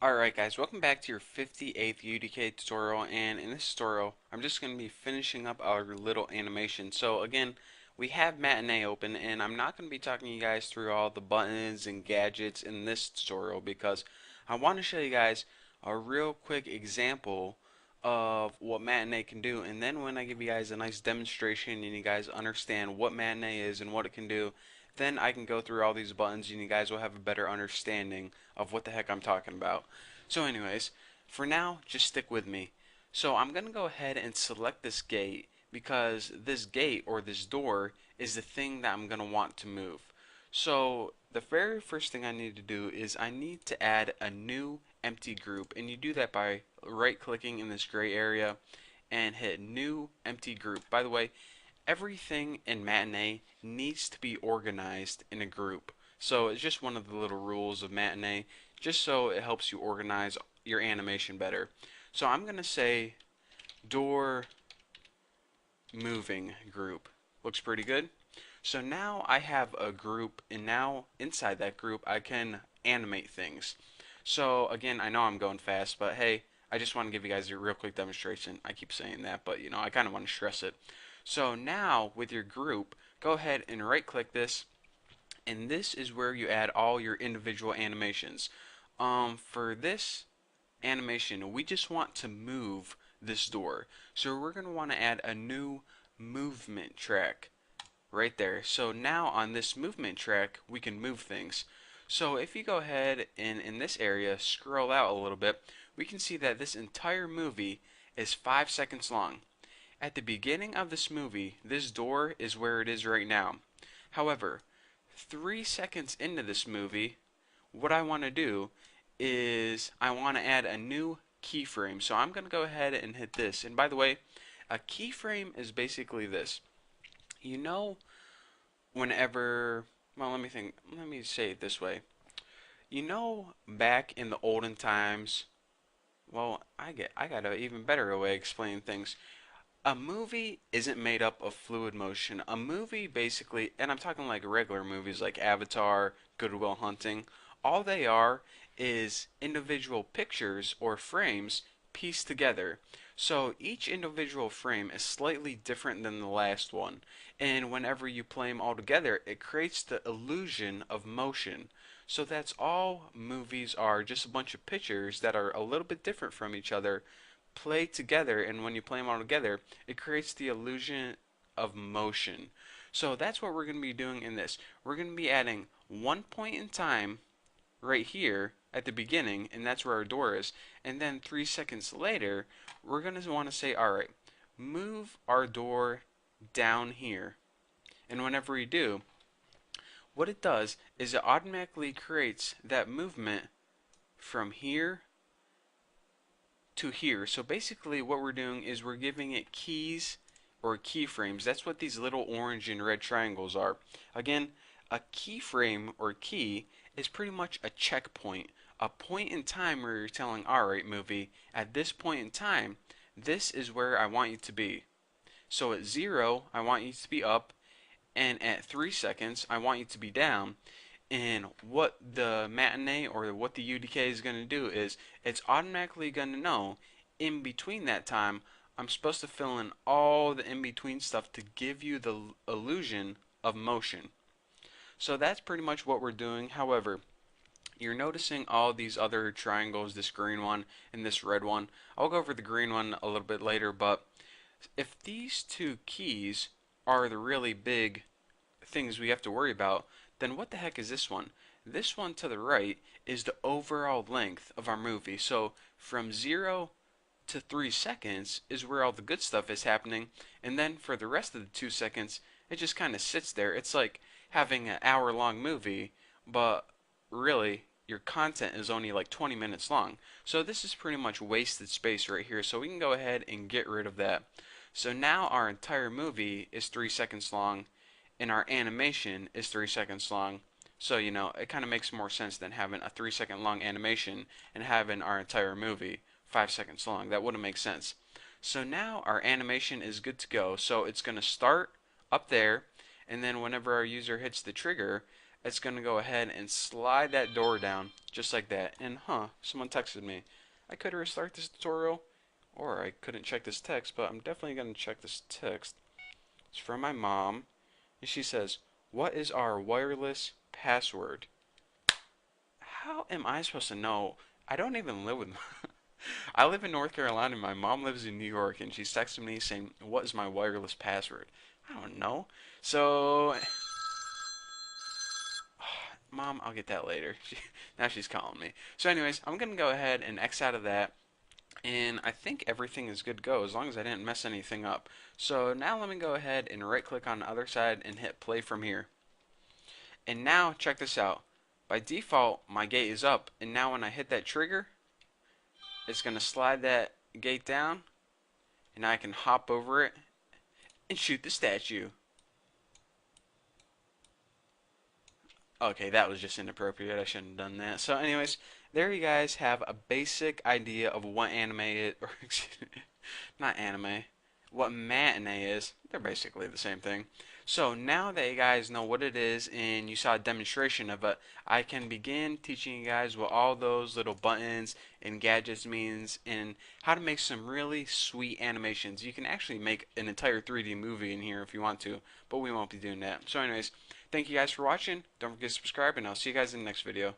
Alright guys, welcome back to your 58th UDK tutorial, and in this tutorial I'm just going to be finishing up our little animation. So again, we have Matinee open, and I'm not going to be talking to you guys through all the buttons and gadgets in this tutorial because I want to show you guys a real quick example of what Matinee can do, and then when I give you guys a nice demonstration and you guys understand what Matinee is and what it can do, then I can go through all these buttons and you guys will have a better understanding of what the heck I'm talking about. So anyways, for now, just stick with me. So I'm going to go ahead and select this gate because this gate or this door is the thing that I'm going to want to move. So the very first thing I need to do is I need to add a new empty group, and you do that by right clicking in this gray area and hit new empty group. By the way, everything in Matinee needs to be organized in a group. So it's just one of the little rules of Matinee, just so it helps you organize your animation better. So I'm going to say door moving group. Looks pretty good. So now I have a group, and now inside that group I can animate things. So again, I know I'm going fast, but hey, I just want to give you guys a real quick demonstration. I keep saying that, but I kind of want to stress it. So now with your group, go ahead and right click this, and this is where you add all your individual animations. For this animation, we just want to move this door. So we're going to want to add a new movement track right there. So now on this movement track, we can move things. So if you go ahead and in this area scroll out a little bit, we can see that this entire movie is 5 seconds long. At the beginning of this movie, this door is where it is right now. However, 3 seconds into this movie, what I want to do is I want to add a new keyframe. So I'm going to go ahead and hit this. And by the way, a keyframe is basically this. You know, whenever, well, let me say it this way. Back in the olden times, well, I got an even better way of explaining things. A movie isn't made up of fluid motion. A movie basically, and I'm talking like regular movies like Avatar, Good Will Hunting, all they are is individual pictures or frames pieced together. So each individual frame is slightly different than the last one. And whenever you play them all together, it creates the illusion of motion. So that's all movies are, just a bunch of pictures that are a little bit different from each other play together, and when you play them all together, it creates the illusion of motion. So that's what we're going to be doing in this. We're going to be adding one point in time right here at the beginning, and that's where our door is. And then 3 seconds later, we're going to want to say, all right, move our door down here. And whenever we do, what it does is it automatically creates that movement from here to here. So basically what we're doing is we're giving it keys or keyframes. That's what these little orange and red triangles are. Again, a keyframe or key is pretty much a checkpoint, a point in time where you're telling, alright movie, at this point in time, this is where I want you to be. So at 0, I want you to be up, and at 3 seconds, I want you to be down. And what the Matinee or what the UDK is going to do is it's automatically going to know in between that time I'm supposed to fill in all the in between stuff to give you the illusion of motion. So that's pretty much what we're doing. However, you're noticing all these other triangles, this green one and this red one. I'll go over the green one a little bit later, but if these two keys are the really big things we have to worry about, then what the heck is this one? This one to the right is the overall length of our movie. So from 0 to 3 seconds is where all the good stuff is happening, and then for the rest of the 2 seconds, it just kind of sits there. It's like having an hour-long movie, but really your content is only like 20 minutes long. So this is pretty much wasted space right here, so we can go ahead and get rid of that. So now our entire movie is 3 seconds long, and our animation is 3 seconds long. So, it kind of makes more sense than having a 3 second long animation and having our entire movie 5 seconds long. That wouldn't make sense. So now our animation is good to go. So it's going to start up there, and then whenever our user hits the trigger, it's going to go ahead and slide that door down just like that. And someone texted me. I could restart this tutorial or I couldn't check this text, but I'm definitely going to check this text. It's from my mom. And she says, "What is our wireless password?" How am I supposed to know? I don't even live with I live in North Carolina. My mom lives in New York, and she's texting me saying, "What is my wireless password?" I don't know. So, Mom, I'll get that later. Now she's calling me. So, anyways, I'm gonna go ahead and X out of that, and I think everything is good to go as long as I didn't mess anything up. So now let me go ahead and right-click on the other side and hit play from here. And now check this out. By default, my gate is up, and now when I hit that trigger, it's gonna slide that gate down, and I can hop over it and shoot the statue. Okay, that was just inappropriate. I shouldn't have done that. So, anyways, there you guys have a basic idea of what anime is, or excuse me, not anime, what matinee is. They're basically the same thing. So now that you guys know what it is and you saw a demonstration of it, I can begin teaching you guys what all those little buttons and gadgets means and how to make some really sweet animations. You can actually make an entire 3D movie in here if you want to, but we won't be doing that. So anyways, thank you guys for watching. Don't forget to subscribe and I'll see you guys in the next video.